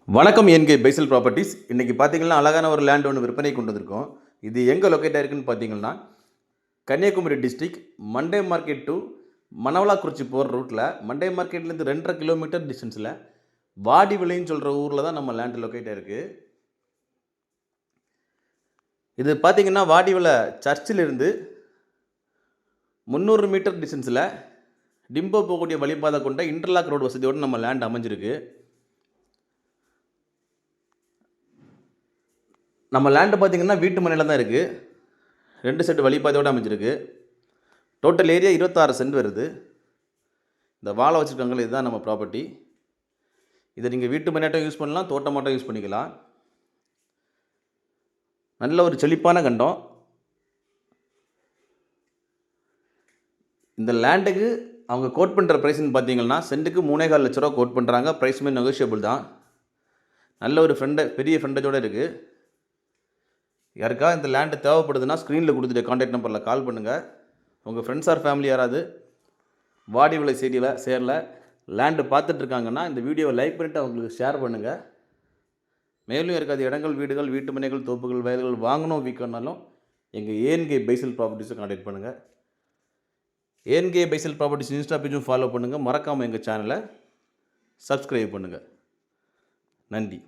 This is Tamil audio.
வணக்கம் என்கே பைசல் ப்ராப்பர்ட்டிஸ். இன்றைக்கி பார்த்தீங்கன்னா அழகான ஒரு லேண்ட் ஒன்று விற்பனை கொண்டு வந்திருக்கோம். இது எங்கே லொக்கேட் ஆகிருக்குன்னு பார்த்தீங்கன்னா Kanyakumari district Monday market to Manavalakurichi போகிற ரூட்டில் மண்டே மார்க்கெட்லேருந்து 2.5 கிலோமீட்டர் டிஸ்டன்ஸில் வாடிவிளைன்னு சொல்கிற ஊரில் தான் நம்ம லேண்டு லொக்கேட் ஆகிருக்கு. இது பார்த்தீங்கன்னா வாடிவிளை சர்ச்சிலிருந்து 300 மீட்டர் டிஸ்டன்ஸில் டிம்போ போகக்கூடிய வழிபாதை கொண்ட இன்டர்லாக் ரோடு வசதியோடு நம்ம லேண்ட் அமைஞ்சிருக்கு. நம்ம லேண்டு பார்த்திங்கன்னா வீட்டு மனையில் தான் இருக்குது. 2 செட் வழிபாதையோடு அமைஞ்சிருக்கு. டோட்டல் ஏரியா 26 சென்ட் வருது. இந்த வாழை வச்சுருக்காங்களே இதுதான் நம்ம ப்ராப்பர்ட்டி. இதை நீங்கள் வீட்டு மனையாட்டம் யூஸ் பண்ணலாம், தோட்டமாட்டம் யூஸ் பண்ணிக்கலாம். நல்ல ஒரு செழிப்பான கண்டம். இந்த லேண்டுக்கு அவங்க கோட் பண்ணுற ப்ரைஸ்ன்னு பார்த்தீங்கன்னா சென்ட்டுக்கு 3.25 லட்ச ரூபா கோட் பண்ணுறாங்க. ப்ரைஸுமே நெகோஷியபிள் தான். நல்ல ஒரு பெரிய ஃப்ரெண்டேஜோடு இருக்குது. யாருக்கா இந்த லேண்டு தேவைப்படுதுன்னா ஸ்க்ரீனில் கொடுத்துட்டு கான்டாக்ட் நம்பரில் கால் பண்ணுங்கள். உங்கள் ஃப்ரெண்ட்ஸ் ஆர் ஃபேமிலி யாராவது வாடிவிளை சேரில் லேண்டு பார்த்துட்ருக்காங்கன்னா இந்த வீடியோவை லைக் பண்ணிவிட்டு அவங்களுக்கு ஷேர் பண்ணுங்கள். மேலும் இருக்காது இடங்கள், வீடுகள், வீட்டு மனைகள், தோப்புகள், வயல்கள் வாங்கணும் விற்கணும்னாலும் எங்கள் ஏஎன்கே பைசல் ப்ராப்பர்ட்டிஸை கான்டாக்ட் பண்ணுங்கள். ஏஎன்கே பைசல் ப்ராப்பர்ட்டிஸ் இன்ஸ்டா பேஜும் ஃபாலோ பண்ணுங்கள். மறக்காமல் எங்கள் சேனலை சப்ஸ்கிரைப் பண்ணுங்கள். நன்றி.